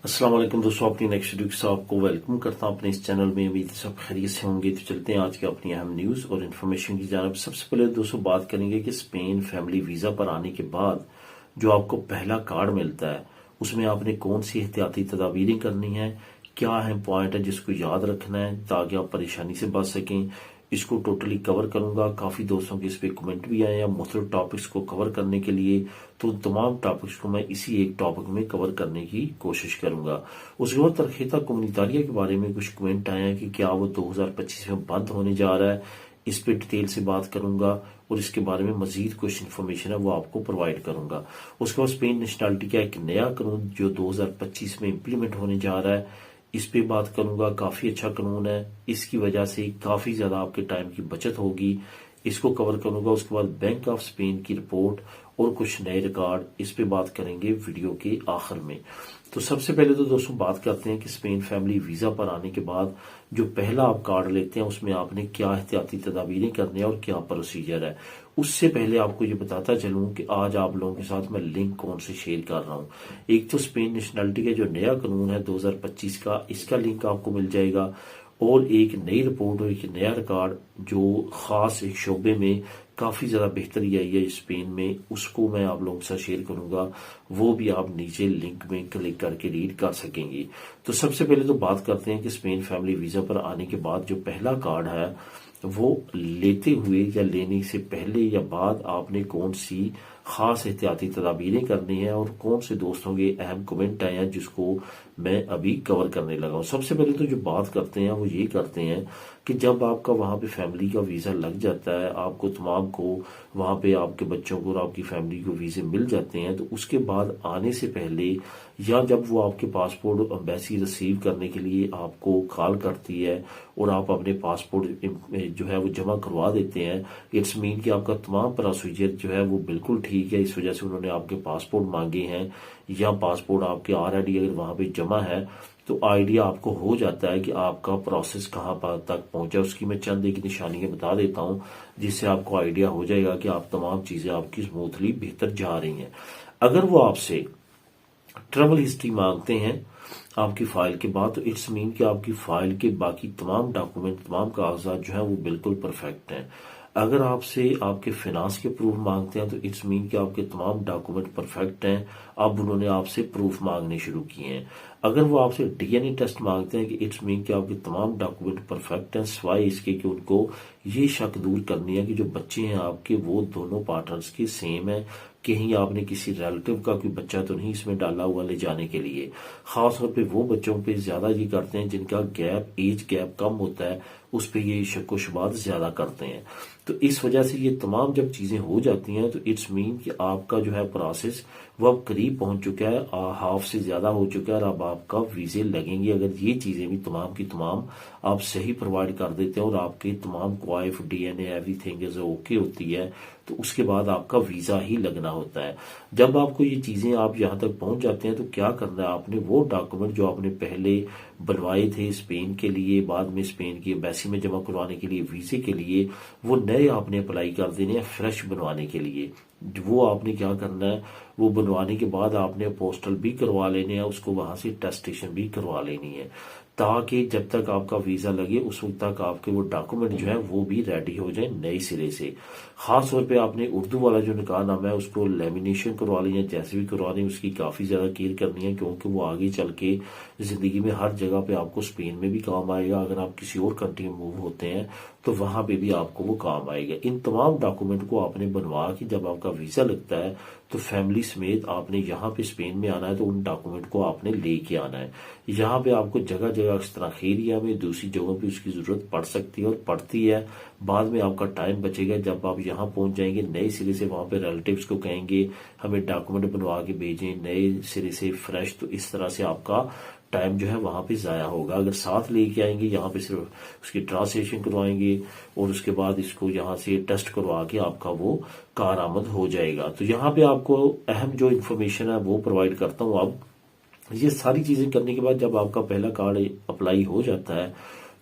अस्सलाम वालेकुम दोस्तों, अपनी नेक्स्ट वीडियो के साथ आपको वेलकम करता हूं अपने इस चैनल में। उम्मीद है सब खैरियत से होंगे। तो चलते हैं आज के अपनी अहम न्यूज और इन्फॉर्मेशन की जानिब। सबसे पहले दोस्तों बात करेंगे कि स्पेन फैमिली वीजा पर आने के बाद जो आपको पहला कार्ड मिलता है उसमें आपने कौन सी एहतियाती तदाबीरें करनी है, क्या अहम पॉइंट है जिसको याद रखना है ताकि आप परेशानी से बच सकें। इसको टोटली कवर करूंगा। काफी दोस्तों के इस पे कमेंट भी आए हैं मुख्तलिफ टॉपिक्स को कवर करने के लिए, तो उन तमाम टॉपिक्स को मैं इसी एक टॉपिक में कवर करने की कोशिश करूंगा। उसके बाद तरखेता कम्युनितारिया के बारे में कुछ कमेंट आए हैं कि क्या वो 2025 में बंद होने जा रहा है, इस पे डिटेल से बात करूंगा और इसके बारे में मजीद कुछ इन्फॉर्मेशन है वो आपको प्रोवाइड करूंगा। उसके बाद स्पेन नेशनलिटी का एक नया कानून जो 2025 में इम्प्लीमेंट होने जा रहा है, इस पे बात करूंगा। काफी अच्छा कानून है, इसकी वजह से काफी ज्यादा आपके टाइम की बचत होगी, इसको कवर करूंगा। उसके बाद बैंक ऑफ स्पेन की रिपोर्ट और कुछ नए रिकॉर्ड, इस पे बात करेंगे वीडियो के आखिर में। तो सबसे पहले तो दोस्तों बात करते हैं कि स्पेन फैमिली वीजा पर आने के बाद जो पहला आप कार्ड लेते हैं उसमें आपने क्या एहतियाती तदाबीरें करनी है और क्या प्रोसीजर है। उससे पहले आपको ये बताता चलूं कि आज आप लोगों के साथ मैं लिंक कौन से शेयर कर रहा हूं। एक तो स्पेन नेशनलिटी का जो नया कानून है 2025 का, इसका लिंक आपको मिल जाएगा, और एक नई रिपोर्ट और एक नया रिकॉर्ड जो खास एक शोबे में काफी ज्यादा बेहतरी आई है स्पेन में, उसको मैं आप लोगों के साथ शेयर करूंगा। वो भी आप नीचे लिंक में क्लिक करके रीड कर सकेंगे। तो सबसे पहले तो बात करते हैं कि स्पेन फैमिली वीजा पर आने के बाद जो पहला कार्ड है वो लेते हुए या लेने से पहले या बाद आपने कौन सी खास एहतियाती तदाबीरें करनी है और कौन से दोस्तों के अहम कमेंट आए हैं जिसको मैं अभी कवर करने लगा हूं। सबसे पहले तो जो बात करते हैं वो ये करते हैं कि जब आपका वहां पे फैमिली का वीजा लग जाता है, आपको तमाम को वहां पे आपके बच्चों को और आपकी फैमिली को वीजे मिल जाते हैं, तो उसके बाद आने से पहले या जब वो आपके पासपोर्ट एम्बेसी रिसीव करने के लिए आपको कॉल करती है और आप अपने पासपोर्ट जो है वो जमा करवा देते हैं, इट्स मीन कि आपका तमाम प्रोसीजर जो है वो बिल्कुल ठीक है। इस वजह से उन्होंने आपके पासपोर्ट मांगे हैं या पासपोर्ट आपके ऑलरेडी अगर वहां पे जमा है तो आइडिया आपको हो जाता है कि आपका प्रोसेस कहां तक पहुंचा। उसकी मैं चंद एक निशानियां बता देता हूं जिससे आपको आइडिया हो जाएगा कि आप तमाम चीजें आपकी स्मूथली बेहतर जा रही हैं। अगर वो आपसे ट्रैवल हिस्ट्री मांगते हैं आपकी फाइल के बाद, तो इट्स मीन कि आपकी फाइल के बाकी तमाम डॉक्यूमेंट तमाम कागजात जो है वो बिल्कुल परफेक्ट हैं। अगर आपसे आपके फाइनेंस के प्रूफ मांगते हैं तो इट्स मीन कि आपके तमाम डॉक्यूमेंट परफेक्ट हैं, अब उन्होंने आपसे प्रूफ मांगने शुरू किए हैं। अगर वो आपसे डीएनए टेस्ट मांगते हैं कि इट्स मीन कि आपके तमाम डॉक्यूमेंट परफेक्ट हैं, सिवाय इसके कि उनको ये शक दूर करनी है कि जो बच्चे हैं आपके वो दोनों पार्टनर्स के सेम है, कहीं आपने किसी रिलेटिव का कोई बच्चा तो नहीं इसमें डाला हुआ ले जाने के लिए। खासतौर पे वो बच्चों पे ज्यादा ये करते हैं जिनका गैप एज गैप कम होता है, उस पे ये शक शुबात ज्यादा करते हैं। तो इस वजह से ये तमाम जब चीजें हो जाती हैं तो इट्स मीन कि आपका जो है प्रोसेस वो अब करीब पहुंच चुका है, हाफ से ज्यादा हो चुका है और अब आपका वीजे लगेंगे। अगर ये चीजें भी तमाम की तमाम आप सही प्रोवाइड कर देते हैं और आपके तमाम क्वाइफ डीएनए एवरीथिंग इज ओके होती है, तो उसके बाद आपका वीजा ही लगना होता है। जब आपको ये चीजें आप यहां तक पहुंच जाते हैं तो क्या करना है, आपने वो डॉक्यूमेंट जो आपने पहले बनवाए थे स्पेन के लिए, बाद में स्पेन की एम्बेसी में जमा करवाने के लिए वीजे के लिए, वो नए आपने अप्लाई कर देने हैं फ्रेश बनवाने के लिए। वो आपने क्या करना है, वो बनवाने के बाद आपने पोस्टल भी करवा लेने हैं, उसको वहां से टेस्टेशन भी करवा लेनी है, ताकि जब तक आपका वीजा लगे उस वक्त तक आपके वो डॉक्यूमेंट जो है वो भी रेडी हो जाए नए सिरे से। खास तौर पे आपने उर्दू वाला जो निकाहनामा है उसको लेमिनेशन करवा ली है, जैसे भी करवा ली उसकी काफी ज्यादा केयर करनी है, क्योंकि वो आगे चल के जिंदगी में हर जगह पे आपको स्पेन में भी काम आएगा। अगर आप किसी और कंट्री में मूव होते हैं तो वहां पे भी आपको वो काम आएगा। इन तमाम डॉक्यूमेंट को आपने बनवा के जब आपका वीजा लगता है तो फैमिली समेत आपने यहाँ पे स्पेन में आना है, तो उन डॉक्यूमेंट को आपने लेके आना है। यहाँ पे आपको जगह जगह इस तरह एरिया में दूसरी जगहों पे उसकी जरूरत पड़ सकती है और पड़ती है। बाद में आपका टाइम बचेगा, जब आप यहाँ पहुंच जाएंगे नए सिरे से वहां पे रिलेटिव्स को कहेंगे हमें डॉक्यूमेंट बनवा के भेजें नए सिरे से फ्रेश, तो इस तरह से आपका टाइम जो है वहां पे जाया होगा। अगर साथ लेके आएंगे यहाँ पे सिर्फ उसकी ट्रांसलेशन करवाएंगे और उसके बाद इसको यहाँ से टेस्ट करवा के आपका वो कारआमद हो जाएगा। तो यहाँ पे आपको अहम जो इन्फॉर्मेशन है वो प्रोवाइड करता हूँ। अब ये सारी चीजें करने के बाद जब आपका पहला कार्ड अप्लाई हो जाता है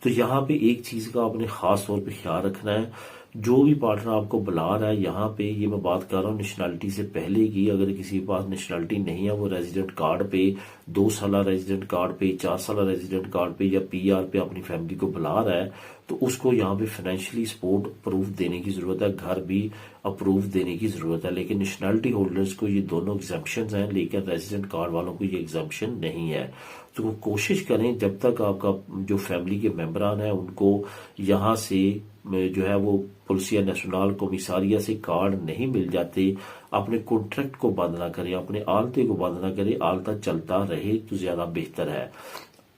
तो यहाँ पे एक चीज का आपने खास तौर पे ख्याल रखना है, जो भी पार्टनर आपको बुला रहा है यहाँ पे, ये मैं बात कर रहा हूँ नेशनलिटी से पहले की, अगर किसी के पास नेशनलिटी नहीं है, वो रेजिडेंट कार्ड पे, 2 साल रेजिडेंट कार्ड पे, 4 साल रेजिडेंट कार्ड पे या पीआर पे अपनी फैमिली को बुला रहा है, तो उसको यहाँ पे फाइनेंशियली सपोर्ट प्रूफ देने की जरूरत है, घर भी अप्रूव देने की जरूरत है। लेकिन नेशनलिटी होल्डर्स को ये दोनों एग्जाम्पशन हैं, लेकिन रेजिडेंट कार्ड वालों को ये एग्जाम्पशन नहीं है। तो वो कोशिश करें जब तक आपका जो फैमिली के मेंबरान है उनको यहाँ से जो है वो पुलिसिया नेशनल कोमिसारिया से कार्ड नहीं मिल जाते, अपने कॉन्ट्रैक्ट को बंद ना करें, अपने आलते को बंद ना करें, आलता चलता रहे तो ज्यादा बेहतर है।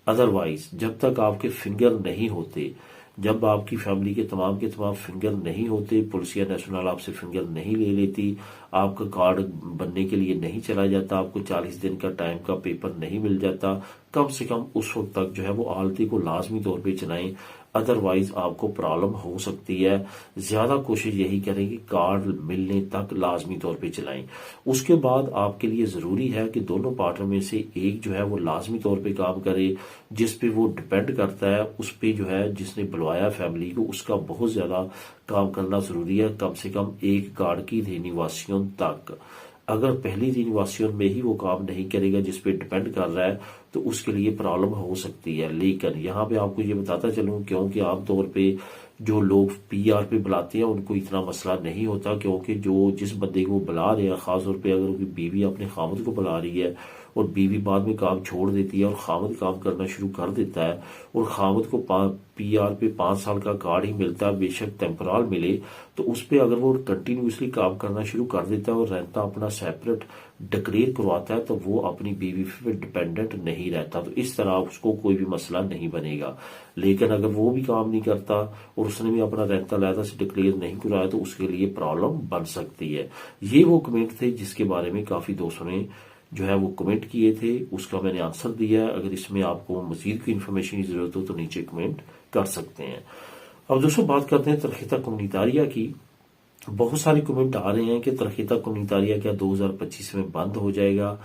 अदरवाइज जब तक आपके फिंगर नहीं होते, जब आपकी फैमिली के तमाम फिंगर नहीं होते, पुलिसिया नेशनल आपसे फिंगर नहीं ले लेती, आपका कार्ड बनने के लिए नहीं चला जाता, आपको 40 दिन का टाइम का पेपर नहीं मिल जाता, कम से कम उस वक्त तक जो है वो आलती को लाजमी तौर पे चलाएं, अदरवाइज आपको प्रॉब्लम हो सकती है। ज्यादा कोशिश यही करें कि कार्ड मिलने तक लाजमी तौर पे चलाएं। उसके बाद आपके लिए जरूरी है कि दोनों पार्टनर में से एक जो है वो लाजमी तौर पे काम करे, जिस पे वो डिपेंड करता है, उस पे जो है जिसने बुलवाया फैमिली को उसका बहुत ज्यादा काम करना जरूरी है, कम से कम एक कार्ड की रिनिवासियों तक। अगर पहली रिनिवासियों में ही वो काम नहीं करेगा जिस पे डिपेंड कर रहा है तो उसके लिए प्रॉब्लम हो सकती है। लेकिन यहाँ पे आपको ये बताता चलूं, क्योंकि आमतौर पे जो लोग पीआर पे बुलाते हैं उनको इतना मसला नहीं होता, क्योंकि जो जिस बंदे को बुला रहे हैं, खासतौर पे अगर उनकी बीवी अपने खामद को बुला रही है और बीवी बाद में काम छोड़ देती है और खामद काम करना शुरू कर देता है और खामद को पीआर पे 5 साल का कार्ड ही मिलता है, बेशक टेम्पोरल मिले, तो उस पे अगर वो कंटिन्यूसली काम करना शुरू कर देता है और रहता अपना सेपरेट डिक्लेयर करवाता है तो वो अपनी बीवी पे डिपेंडेंट नहीं रहता, तो इस तरह उसको कोई भी मसला नहीं बनेगा। लेकिन अगर वो भी काम नहीं करता और उसने भी अपना रेंटल अलहदा से डिक्लेयर नहीं कराया तो उसके लिए प्रॉब्लम बन सकती है। ये वो कमेंट थे जिसके बारे में काफी दोस्तों ने जो है वो कमेंट किए थे, उसका मैंने आंसर दिया है। अगर इसमें आपको मजीद की इन्फॉर्मेशन की जरूरत हो तो नीचे कमेंट कर सकते हैं। अब दोस्तों बात करते हैं तरखीता कम्युनितारिया की। बहुत सारे कमेंट आ रहे हैं कि तरखीता कम्युनितारिया क्या 2025 में बंद हो जाएगा।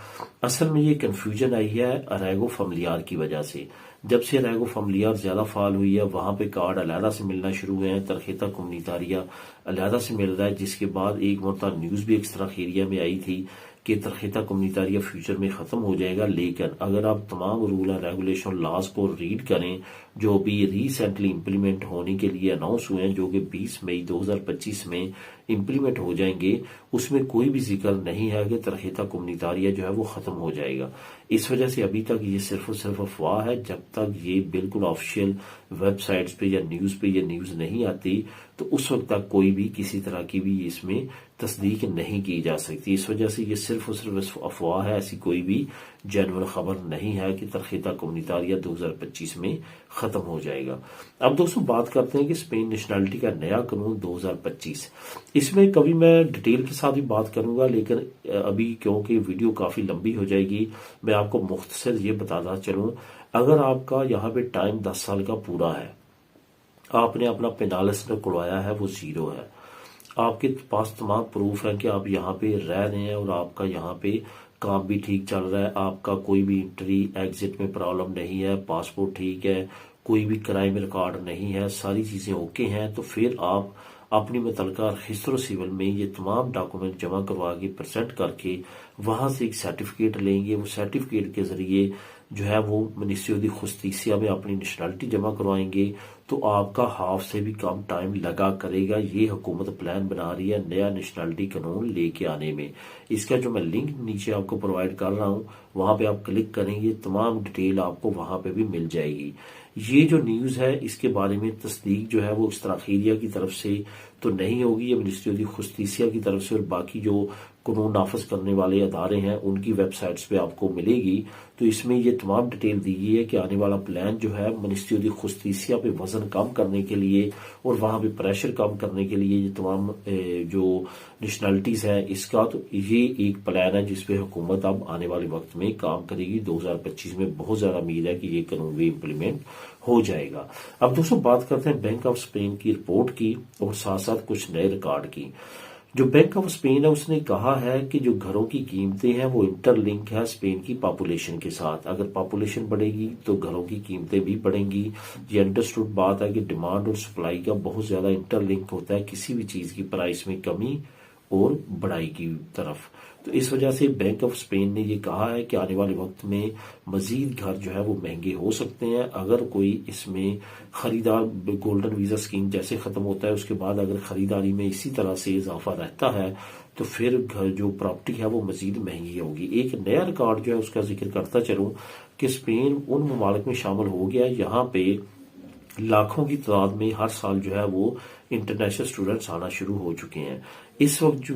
असल में ये कंफ्यूजन आई है अरेगो फैमिलियार की वजह से। जब से अरेगो फैमिलियार ज्यादा फाल हुई है वहां पे कार्ड अलहदा से मिलना शुरू हुए हैं, तरखीता कम्युनितारिया अलहदा से मिल रहा है, जिसके बाद एक मरतबा न्यूज भी एक्स्ट्रा एरिया में आई थी कि तरखीता कम्युनितारिया फ्यूचर में खत्म हो जाएगा। लेकिन अगर आप तमाम रूल एंड रेगुलेशन लॉज को रीड करें जो भी रिसेंटली इंप्लीमेंट होने के लिए अनाउंस हुए हैं, जो कि 20 मई 2025 में इंप्लीमेंट हो जाएंगे, उसमें कोई भी जिक्र नहीं है कि तरखीता कम्युनितारिया जो है वो खत्म हो जाएगा। इस वजह से अभी तक ये सिर्फ और सिर्फ अफवाह है। जब तक ये बिल्कुल ऑफिशियल वेबसाइट्स पे या न्यूज पे ये न्यूज नहीं आती तो उस वक्त तक कोई भी किसी तरह की भी इसमें तस्दीक नहीं की जा सकती। इस वजह से ये सिर्फ और सिर्फ अफवाह है, ऐसी कोई भी जेन्युइन खबर नहीं है कि तरखीता कम्युनितारिया 2025 में खत्म हो जाएगा। अब दोस्तों बात करते हैं कि स्पेन नेशनलिटी का नया कानून 2025। इसमें कभी मैं डिटेल के साथ भी बात करूंगा, लेकिन अभी क्योंकि वीडियो काफी लंबी हो जाएगी मैं आपको मुख्तसर ये बताता चलूं। अगर आपका यहाँ पे टाइम 10 साल का पूरा है, आपने अपना पेनाल्स खुलवाया है वो 0 है, आपके पास तमाम प्रूफ है कि आप यहाँ पे रह रहे हैं और आपका यहाँ पे काम भी ठीक चल रहा है, आपका कोई भी एंट्री एग्जिट में प्रॉब्लम नहीं है, पासपोर्ट ठीक है, कोई भी क्राइम रिकॉर्ड नहीं है, सारी चीजें ओके हैं, तो फिर आप अपनी मुतलका रजिस्टर सिविल में ये तमाम डॉक्यूमेंट जमा करवा के प्रेजेंट करके वहां से एक सर्टिफिकेट लेंगे। वो सर्टिफिकेट के जरिए जो है वो मिनिस्ट्री ऑफ जस्टिस में अपनी नेशनलिटी जमा करवाएंगे तो आपका हाफ से भी कम टाइम लगा करेगा। ये हुकूमत प्लान बना रही है नया नेशनलिटी कानून लेके आने में। इसका जो मैं लिंक नीचे आपको प्रोवाइड कर रहा हूं वहां पे आप क्लिक करेंगे, तमाम डिटेल आपको वहां पे भी मिल जाएगी। ये जो न्यूज है इसके बारे में तस्दीक जो है वो इस्ताखिरिया की तरफ से तो नहीं होगी, ये मिनिस्ट्री ऑफ जस्टिस की तरफ से और बाकी जो कानून नाफज करने वाले अदारे हैं उनकी वेबसाइट्स पे आपको मिलेगी। तो इसमें ये तमाम डिटेल दी गई है कि आने वाला प्लान जो है मिनिस्ट्री ऑफ जस्टिस पे वजन कम करने के लिए और वहां पे प्रेशर कम करने के लिए ये तमाम जो नेशनलिटीज है इसका, तो ये एक प्लान है जिसपे हुकूमत अब आने वाले वक्त में काम करेगी। 2025 में बहुत ज्यादा उम्मीद है कि ये कानून भी इम्प्लीमेंट हो जाएगा। अब दोस्तों बात करते हैं बैंक ऑफ स्पेन की रिपोर्ट की और साथ साथ कुछ नए रिकॉर्ड की। जो बैंक ऑफ स्पेन है उसने कहा है कि जो घरों की कीमतें हैं वो इंटरलिंक है स्पेन की पॉपुलेशन के साथ। अगर पॉपुलेशन बढ़ेगी तो घरों की कीमतें भी बढ़ेंगी। ये अंडरस्टूड बात है कि डिमांड और सप्लाई का बहुत ज्यादा इंटरलिंक होता है किसी भी चीज की प्राइस में कमी और बढ़ाई की तरफ। तो इस वजह से बैंक ऑफ स्पेन ने ये कहा है कि आने वाले वक्त में मजीद घर जो है वो महंगे हो सकते हैं अगर कोई इसमें खरीदार गोल्डन वीजा स्कीम जैसे खत्म होता है उसके बाद अगर खरीदारी में इसी तरह से इजाफा रहता है तो फिर घर जो प्रॉपर्टी है वो मजीद महंगी होगी। एक नया रिकॉर्ड जो है उसका जिक्र करता चलूं कि स्पेन उन ममालिक में शामिल हो गया यहाँ पे लाखों की तादाद में हर साल जो है वो इंटरनेशनल स्टूडेंट्स आना शुरू हो चुके हैं। इस वक्त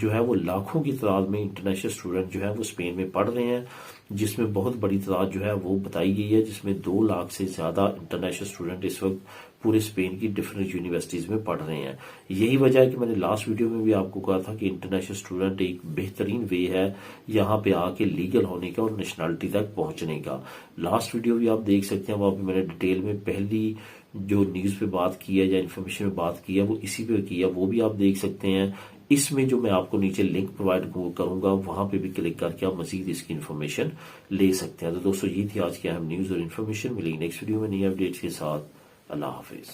जो है वो लाखों की तादाद में इंटरनेशनल स्टूडेंट जो है वो स्पेन में पढ़ रहे हैं, जिसमें बहुत बड़ी तादाद जो है वो बताई गई है, जिसमें 2 लाख से ज्यादा इंटरनेशनल स्टूडेंट इस वक्त पूरे स्पेन की डिफरेंट यूनिवर्सिटीज में पढ़ रहे हैं। यही वजह है कि मैंने लास्ट वीडियो में भी आपको कहा था कि इंटरनेशनल स्टूडेंट एक बेहतरीन वे है यहाँ पे आके लीगल होने का और नेशनलिटी तक पहुंचने का। लास्ट वीडियो भी आप देख सकते हैं, वहां पे मैंने डिटेल में पहली जो न्यूज पे बात की है या इन्फॉर्मेशन पे बात की है वो इसी पे की है, वो भी आप देख सकते हैं। इसमें जो मैं आपको नीचे लिंक प्रोवाइड करूंगा वहां पे भी क्लिक करके आप मजीद इसकी इन्फॉर्मेशन ले सकते हैं। तो दोस्तों ये थी आज की अहम न्यूज और इन्फॉर्मेशन। मिलेगी नेक्स्ट वीडियो में नई अपडेट्स के साथ। अल्लाह हाफिज।